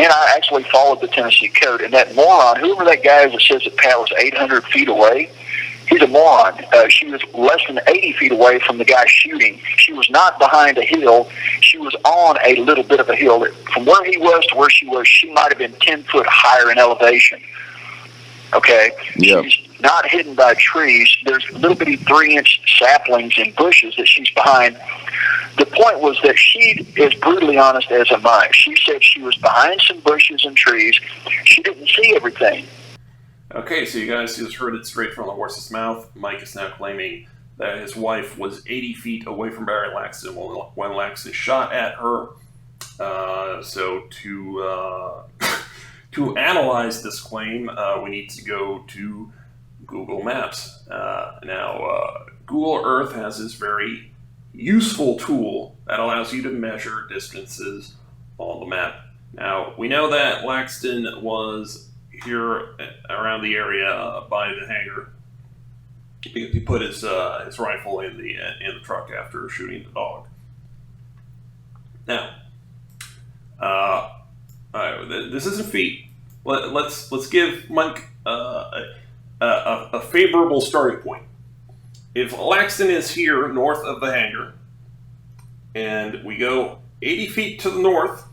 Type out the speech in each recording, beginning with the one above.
and I actually followed the Tennessee code. And that moron, whoever that guy is that says that Pat was 800 feet away, he's a moron. She was less than 80 feet away from the guy shooting. She was not behind a hill. She was on a little bit of a hill. From where he was to where she was, she might have been 10 foot higher in elevation. Okay? Yep. She's not hidden by trees. There's little bitty 3-inch saplings and bushes that she's behind. The point was that she is brutally honest as a mite. She said she was behind some bushes and trees. She didn't see everything. Okay, so you guys just heard it straight from the horse's mouth. Mike is now claiming that his wife was 80 feet away from Barry Laxton when Laxton shot at her. So to analyze this claim, we need to go to Google Maps. Now, Google Earth has this very useful tool that allows you to measure distances on the map. Now, we know that Laxton was here around the area by the hangar. He put his rifle in the truck after shooting the dog. Now, this isn't feet. Let's give Mike a favorable starting point. If Laxton is here north of the hangar, and we go 80 feet to the north,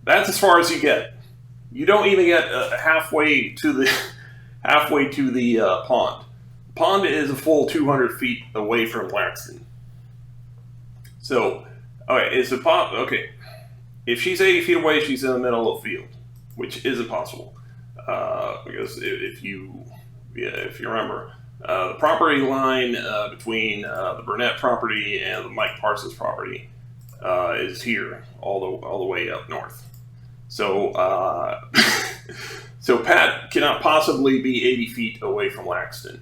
that's as far as you get. You don't even get halfway to the pond. Pond is a full 200 feet away from Laxton. So, okay, is the pond okay? If she's 80 feet away, she's in the middle of the field, which is impossible. Because if you remember, the property line between the Burnett property and the Mike Parsons property is here, all the way up north. So, so Pat cannot possibly be 80 feet away from Laxton.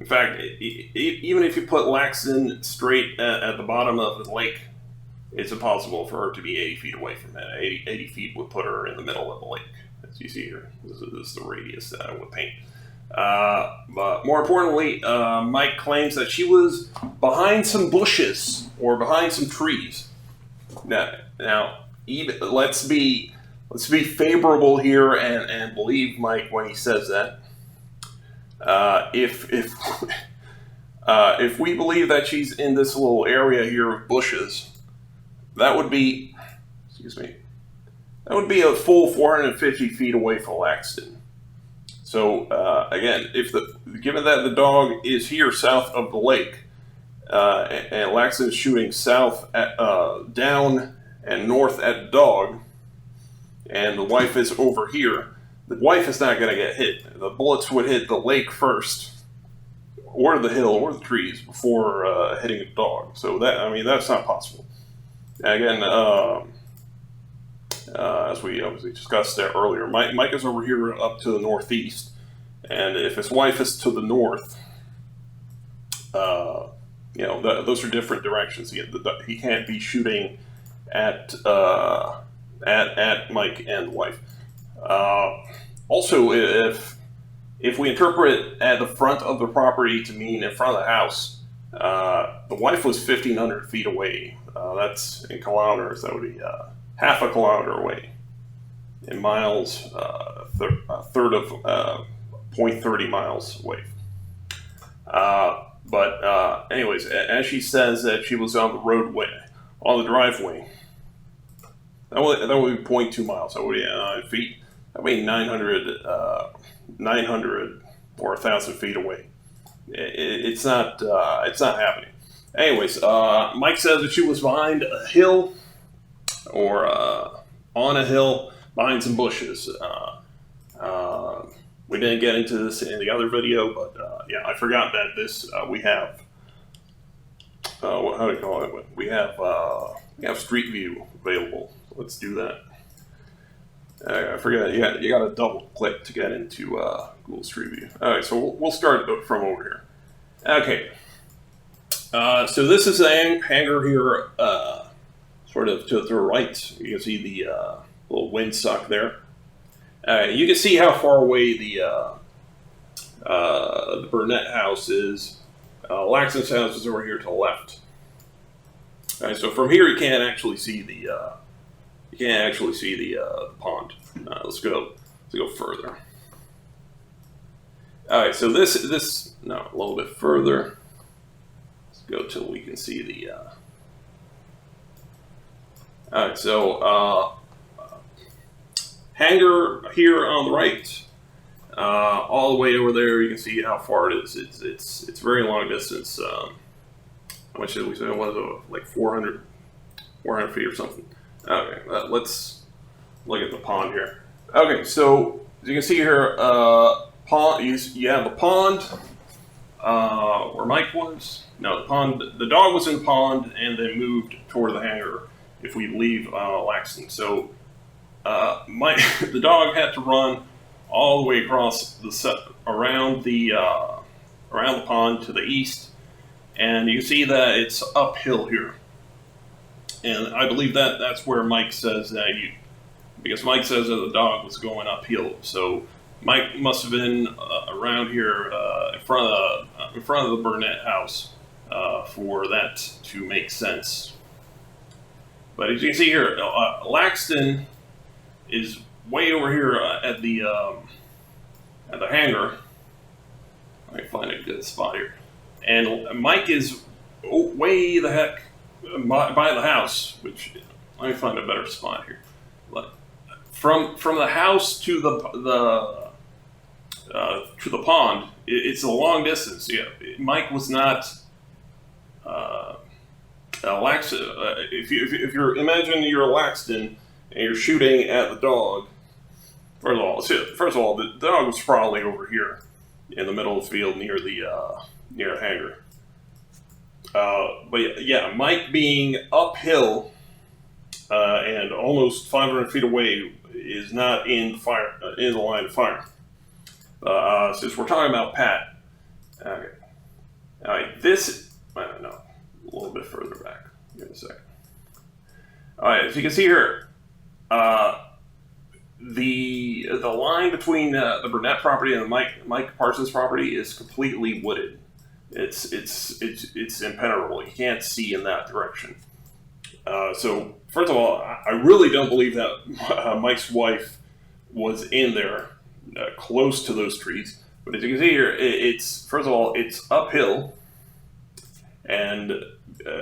In fact, even if you put Laxton straight at the bottom of the lake, it's impossible for her to be 80 feet away from it. 80 feet would put her in the middle of the lake, as you see here. This is the radius that I would paint. But more importantly, Mike claims that she was behind some bushes or behind some trees. Now let's be favorable here and believe Mike when he says that. If we believe that she's in this little area here of bushes, that would be a full 450 feet away from Laxton. So again, given that the dog is here south of the lake, and Laxton is shooting south down and north at the dog, and the wife is over here, the wife is not going to get hit. The bullets would hit the lake first, or the hill, or the trees before hitting the dog. So that's not possible. Again, as we obviously discussed there earlier, Mike is over here up to the northeast, and if his wife is to the north, those are different directions. He can't be shooting at Mike and the wife. Also, if we interpret at the front of the property to mean in front of the house, the wife was 1,500 feet away. That's in kilometers. That would be half a kilometer away. In miles, a third of 0.30 miles away. But anyways, as she says that she was on the roadway, on the driveway, that would be 0.2 miles. That would be feet. That would be 900 or 1,000 feet away. It's not happening. Anyways, Mike says that she was behind a hill or on a hill behind some bushes. We didn't get into this in the other video, but yeah, I forgot that this we have. How do you call it? We have Street View available. Let's do that. I forgot. You got to double click to get into Google Street View. All right, so we'll start from over here. Okay. So this is a hangar here, sort of to the right. You can see the little windsock there. You can see how far away the Burnett house is. Laxton's house is over here to the left. All right, so from here you can't actually see the can't actually see the pond. Let's go further. All right, so this no, a little bit further. Let's go till we can see the. All right, so hangar here on the right, all the way over there. You can see how far it is. It's very long distance. How much did we say? What is it? Like 400 feet or something. Okay, let's look at the pond here. Okay, so as you can see here, pond. You have the pond where Mike was. No, the pond. The dog was in the pond and then moved toward the hangar. If we leave Laxton, so the dog had to run all the way across around the pond to the east, and you can see that it's uphill here. And I believe that's where Mike says that because Mike says that the dog was going uphill. So Mike must have been around here in front of the Burnett house for that to make sense. But as you can see here, Laxton is way over here at the hangar. Let me find a good spot here. And Mike is way the heck by the house, which let me find a better spot here. From the house to the pond, it's a long distance. Yeah, Mike was not. If you're imagine you're Laxton and you're shooting at the dog. First of all, the dog was probably over here in the middle of the field near the hangar. But yeah, Mike being uphill and almost 500 feet away is not in the line of fire. Since we're talking about Pat, okay. All right, I don't know, a little bit further back. Give me a second. All right, as you can see here, the line between the Burnett property and the Mike Parsons property is completely wooded. It's impenetrable. You can't see in that direction. So first of all, I really don't believe that Mike's wife was in there close to those trees. But as you can see here, first of all, it's uphill, and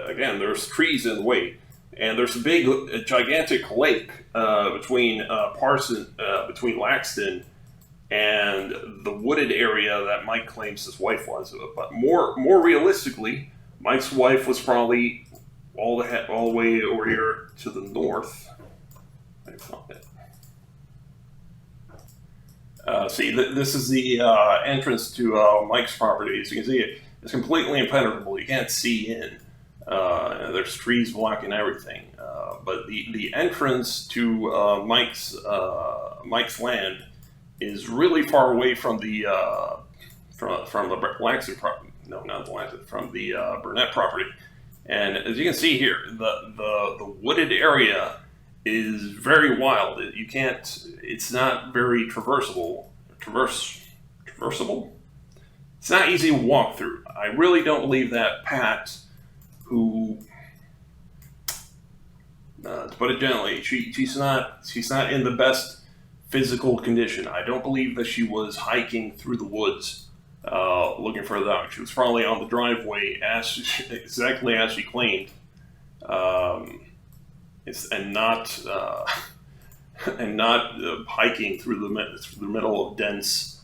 again, there's trees in the way, and there's a gigantic lake between between Laxton and the wooded area that Mike claims his wife was. But more realistically, Mike's wife was probably all the way over here to the north. I found it. See, this is the entrance to Mike's property. As you can see, it's completely impenetrable. You can't see in. There's trees blocking everything. But the entrance to Mike's land is really far away from the Laxton property. No, not the Laxton. From the Burnett property. And as you can see here, the wooded area is very wild. You can't. It's not very traversable. Traversable. It's not easy to walk through. I really don't believe that Pat, who, to put it gently, she's not in the best physical condition. I don't believe that she was hiking through the woods looking for the dog. She was probably on the driveway exactly as she claimed. And not hiking through the middle of dense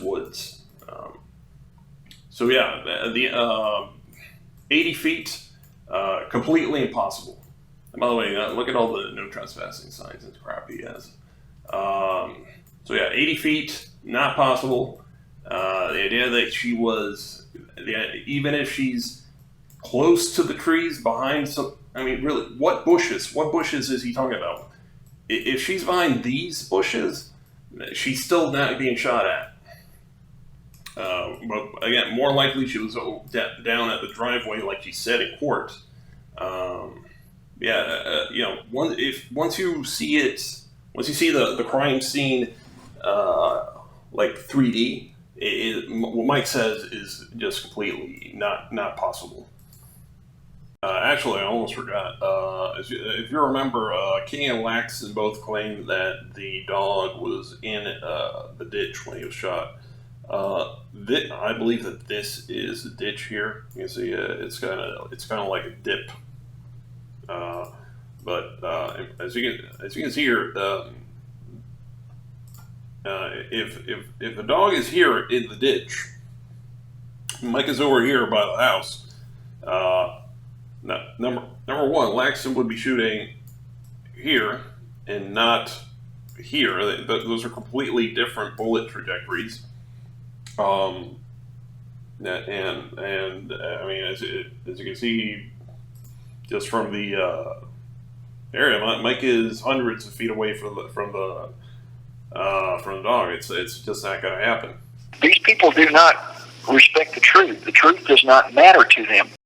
woods. So yeah, the 80 feet, completely impossible. And by the way, look at all the no trespassing signs and crap he has. So yeah, 80 feet, not possible. The idea that she was, even if she's close to the trees behind some, I mean, really, what bushes? What bushes is he talking about? If she's behind these bushes, she's still not being shot at. But again, more likely she was down at the driveway, like she said in court. Once you see the crime scene, like 3D, what Mike says is just completely not possible. Actually, I almost forgot. If you remember, King and Laxton both claimed that the dog was in the ditch when he was shot. I believe that this is the ditch here. You can see it's kind of like a dip. But as you can see here, if the dog is here in the ditch, Mike is over here by the house. Number one, Laxton would be shooting here and not here. Those are completely different bullet trajectories. And I mean, as you can see, just from the area, Mike is hundreds of feet away from the dog. It's just not going to happen. These people do not respect the truth. The truth does not matter to them.